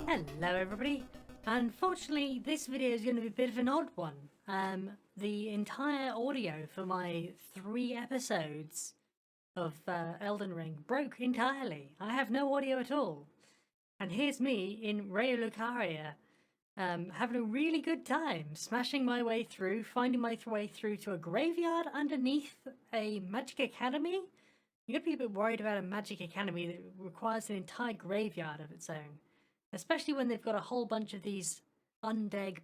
Hello everybody. Unfortunately, this video is going to be a bit of an odd one. The entire audio for my 3 episodes of Elden Ring broke entirely. I have no audio at all. And here's me in Raya Lucaria, having a really good time, smashing my way through, finding my way through to a graveyard underneath a magic academy. You gotta be a bit worried about a magic academy that requires an entire graveyard of its own. Especially when they've got a whole bunch of these undead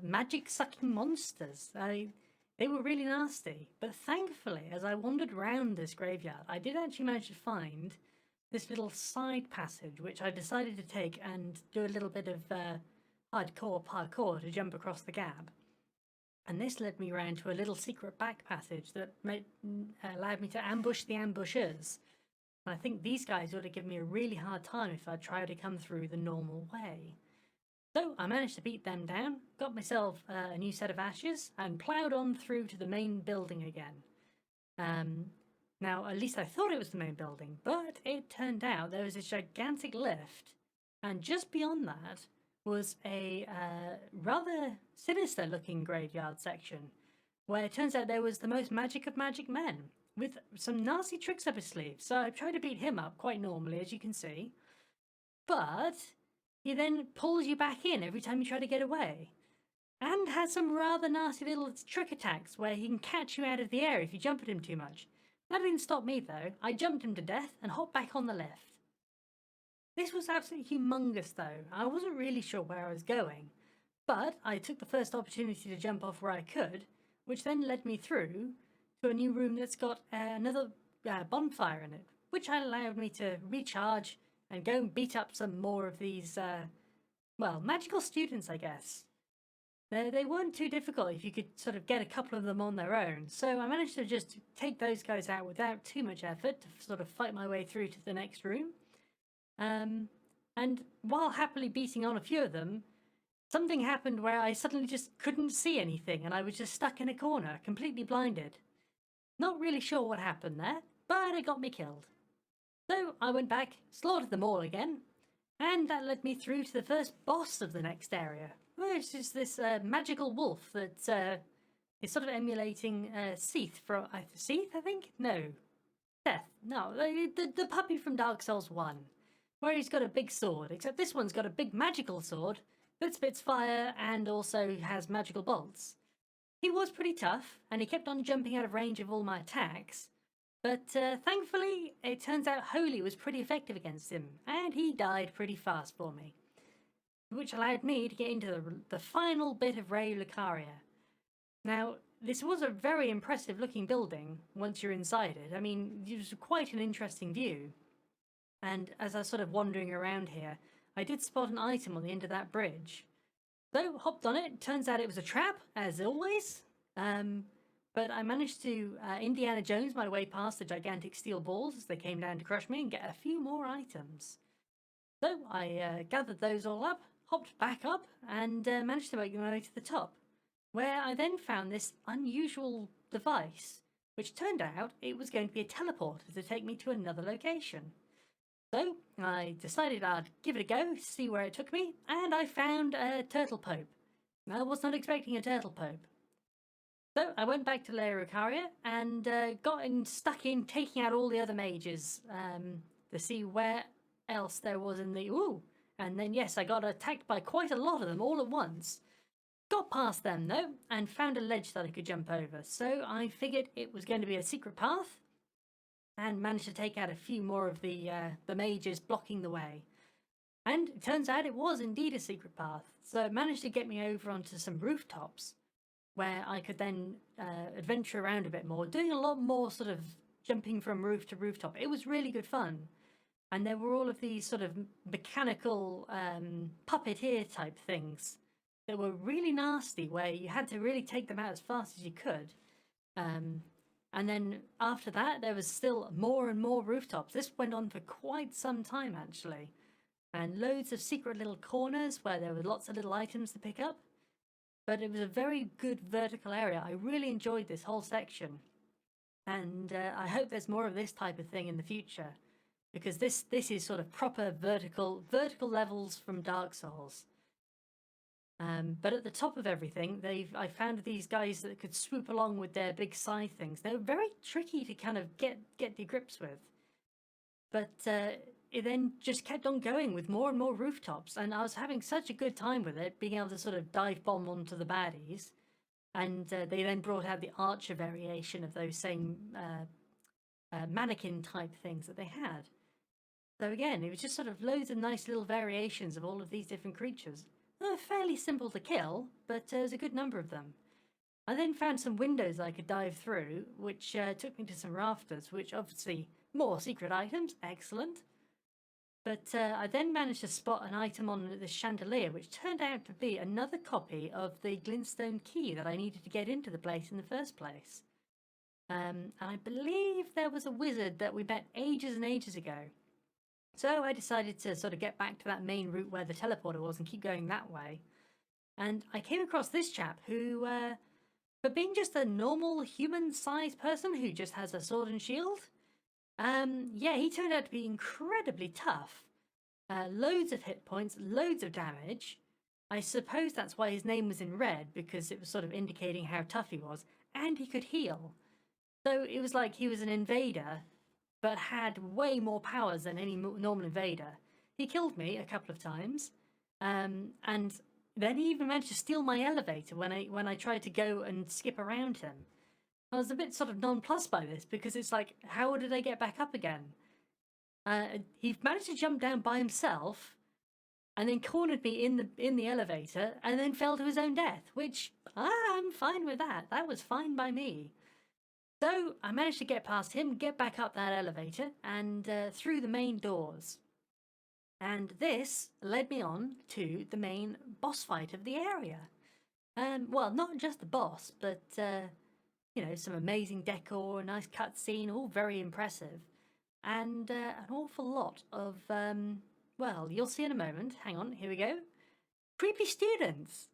magic-sucking monsters. They were really nasty. But thankfully, as I wandered around this graveyard, I did actually manage to find this little side passage, which I decided to take and do a little bit of hardcore parkour to jump across the gap. And this led me around to a little secret back passage that allowed me to ambush the ambushers. And I think these guys would have given me a really hard time if I'd tried to come through the normal way. So I managed to beat them down, got myself a new set of ashes, and ploughed on through to the main building again. Now, at least I thought it was the main building, but it turned out there was a gigantic lift, and just beyond that was a rather sinister-looking graveyard section, where it turns out there was the most magic of magic men, with some nasty tricks up his sleeve. So I tried to beat him up quite normally, as you can see. But he then pulls you back in every time you try to get away. And has some rather nasty little trick attacks where he can catch you out of the air if you jump at him too much. That didn't stop me though. I jumped him to death and hopped back on the lift. This was absolutely humongous though. I wasn't really sure where I was going. But I took the first opportunity to jump off where I could, which then led me through to a new room that's got another bonfire in it, which allowed me to recharge and go and beat up some more of these, magical students, I guess. They weren't too difficult if you could sort of get a couple of them on their own, so I managed to just take those guys out without too much effort to sort of fight my way through to the next room. And while happily beating on a few of them, something happened where I suddenly just couldn't see anything and I was just stuck in a corner, completely blinded. Not really sure what happened there, but it got me killed. So I went back, slaughtered them all again, and that led me through to the first boss of the next area, which is this magical wolf that is sort of emulating Seath from... Seath, I think? No. Seth. No, the puppy from Dark Souls 1, where he's got a big sword, except this one's got a big magical sword that spits fire and also has magical bolts. He was pretty tough, and he kept on jumping out of range of all my attacks, but thankfully it turns out Holy was pretty effective against him, and he died pretty fast for me, which allowed me to get into the final bit of Raya Lucaria. Now, this was a very impressive looking building once you're inside it. I mean, it was quite an interesting view, and as I was sort of wandering around here, I did spot an item on the end of that bridge. So, hopped on it. Turns out it was a trap, as always. But I managed to Indiana Jones my way past the gigantic steel balls as they came down to crush me and get a few more items. So, I gathered those all up, hopped back up, and managed to make my way to the top, where I then found this unusual device, which turned out it was going to be a teleporter to take me to another location. So I decided I'd give it a go, see where it took me, and I found a turtle pope. I was not expecting a turtle pope. So I went back to Raya Lucaria and got stuck in taking out all the other mages to see where else there was in the... Ooh! And then yes, I got attacked by quite a lot of them all at once. Got past them though, and found a ledge that I could jump over, so I figured it was going to be a secret path, and managed to take out a few more of the mages blocking the way. And it turns out it was indeed a secret path, so it managed to get me over onto some rooftops, where I could then adventure around a bit more, doing a lot more sort of jumping from roof to rooftop. It was really good fun. And there were all of these sort of mechanical puppeteer type things that were really nasty, where you had to really take them out as fast as you could. And then after that, there was still more and more rooftops. This went on for quite some time, actually. And loads of secret little corners where there were lots of little items to pick up. But it was a very good vertical area. I really enjoyed this whole section. And I hope there's more of this type of thing in the future. because this is sort of proper vertical levels from Dark Souls. But at the top of everything, I found these guys that could swoop along with their big scythe things. They were very tricky to kind of get to grips with. But it then just kept on going with more and more rooftops, and I was having such a good time with it, being able to sort of dive bomb onto the baddies. And they then brought out the archer variation of those same mannequin type things that they had. So again, it was just sort of loads of nice little variations of all of these different creatures. They were fairly simple to kill, but there was a good number of them. I then found some windows I could dive through, which took me to some rafters, which obviously more secret items, excellent. But I then managed to spot an item on the chandelier, which turned out to be another copy of the glintstone key that I needed to get into the place in the first place. And I believe there was a wizard that we met ages and ages ago. So I decided to sort of get back to that main route where the teleporter was and keep going that way. And I came across this chap who, for being just a normal human-sized person who just has a sword and shield, yeah, he turned out to be incredibly tough. Loads of hit points, loads of damage. I suppose that's why his name was in red, because it was sort of indicating how tough he was. And he could heal. So it was like he was an invader, but had way more powers than any normal invader. He killed me a couple of times, and then he even managed to steal my elevator when I tried to go and skip around him. I was a bit sort of nonplussed by this, because it's like, how did I get back up again? He managed to jump down by himself, and then cornered me in the elevator, and then fell to his own death, which I'm fine with that. That was fine by me. So I managed to get past him, get back up that elevator, and through the main doors. And this led me on to the main boss fight of the area. Well, not just the boss, but you know, some amazing decor, a nice cutscene, all very impressive. And an awful lot of, well, you'll see in a moment. Hang on, here we go. Creepy students.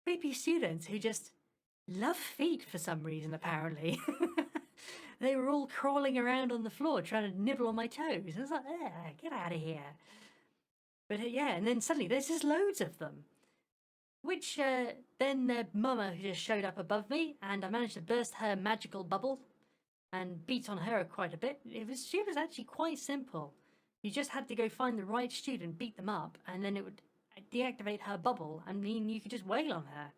Creepy students who just love feet for some reason, apparently. They were all crawling around on the floor trying to nibble on my toes. I was like, get out of here. But yeah, and then suddenly there's just loads of them. Which then their mama just showed up above me, and I managed to burst her magical bubble and beat on her quite a bit. She was actually quite simple. You just had to go find the right student, beat them up, and then it would deactivate her bubble, and mean you could just wail on her.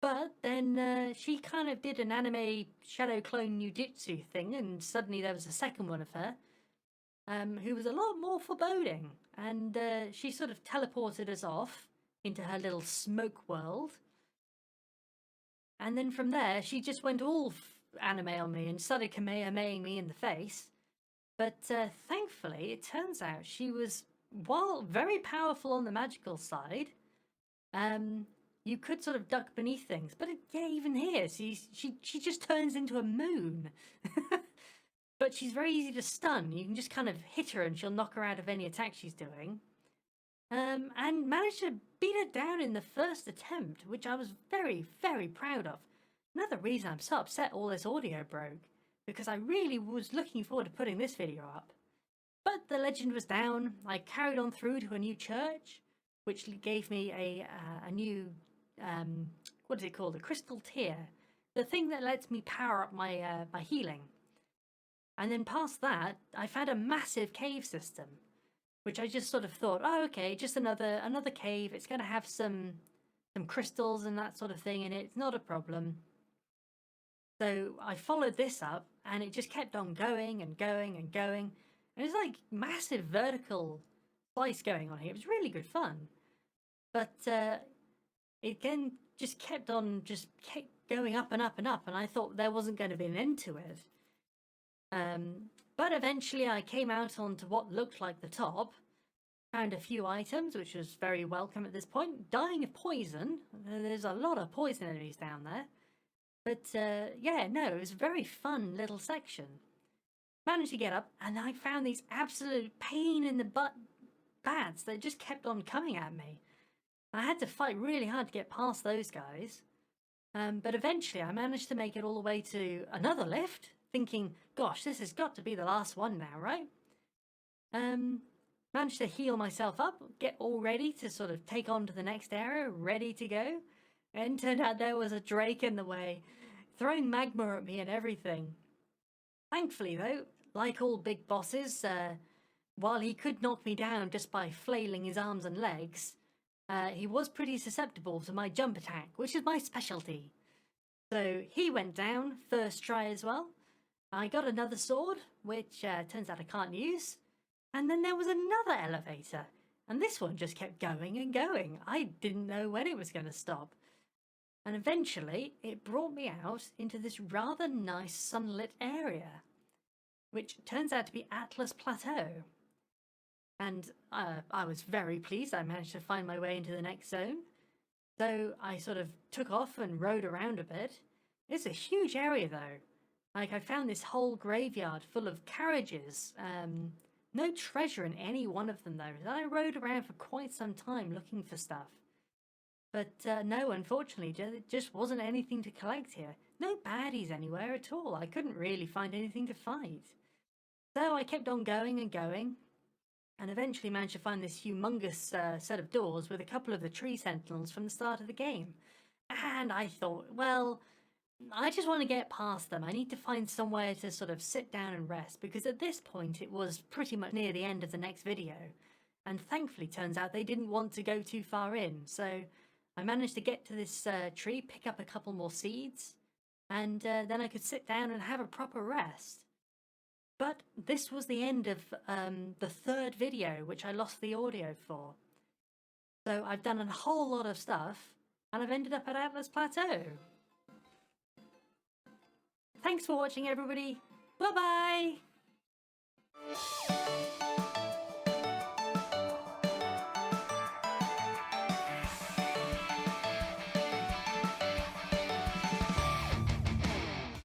But then she kind of did an anime shadow clone Nujitsu thing, and suddenly there was a second one of her, who was a lot more foreboding. And she sort of teleported us off into her little smoke world. And then from there, she just went all anime on me and started kamehamehing me in the face. But thankfully, it turns out she was, while very powerful on the magical side, you could sort of duck beneath things. But yeah, even here, she just turns into a moon. But she's very easy to stun. You can just kind of hit her and she'll knock her out of any attack she's doing. And managed to beat her down in the first attempt, which I was very, very proud of. Another reason I'm so upset all this audio broke, because I really was looking forward to putting this video up. But the legend was down. I carried on through to a new church, which gave me a new, what is it called? A crystal tear. The thing that lets me power up my healing. And then past that, I found a massive cave system, which I just sort of thought, oh, okay, just another cave. It's going to have some crystals and that sort of thing in it. It's not a problem. So I followed this up, and it just kept on going and going and going. And it's like massive vertical slice going on here. It was really good fun. But it again just kept kept going up and up and up, and I thought there wasn't going to be an end to it. But eventually I came out onto what looked like the top, found a few items, which was very welcome at this point, dying of poison. There's a lot of poison enemies down there. But yeah, no, it was a very fun little section. Managed to get up, and I found these absolute pain in the butt bats that just kept on coming at me. I had to fight really hard to get past those guys. But eventually I managed to make it all the way to another lift, thinking, gosh, this has got to be the last one now, right? Managed to heal myself up, get all ready to sort of take on to the next area, ready to go. And turned out there was a drake in the way, throwing magma at me and everything. Thankfully, though, like all big bosses, while he could knock me down just by flailing his arms and legs, he was pretty susceptible to my jump attack, which is my specialty. So he went down first try as well. I got another sword, which turns out I can't use. And then there was another elevator. And this one just kept going and going. I didn't know when it was going to stop. And eventually it brought me out into this rather nice sunlit area, which turns out to be Atlas Plateau. And I was very pleased I managed to find my way into the next zone. So I sort of took off and rode around a bit. It's a huge area though. Like, I found this whole graveyard full of carriages. No treasure in any one of them though. I rode around for quite some time looking for stuff. But no, unfortunately, there just wasn't anything to collect here. No baddies anywhere at all. I couldn't really find anything to fight. So I kept on going and going, and eventually managed to find this humongous set of doors with a couple of the tree sentinels from the start of the game. And I thought, well, I just want to get past them. I need to find somewhere to sort of sit down and rest, because at this point it was pretty much near the end of the next video. And thankfully, turns out they didn't want to go too far in, so I managed to get to this tree, pick up a couple more seeds, and then I could sit down and have a proper rest. But this was the end of the third video, which I lost the audio for. So I've done a whole lot of stuff, and I've ended up at Atlas Plateau. Thanks for watching, everybody. Bye-bye!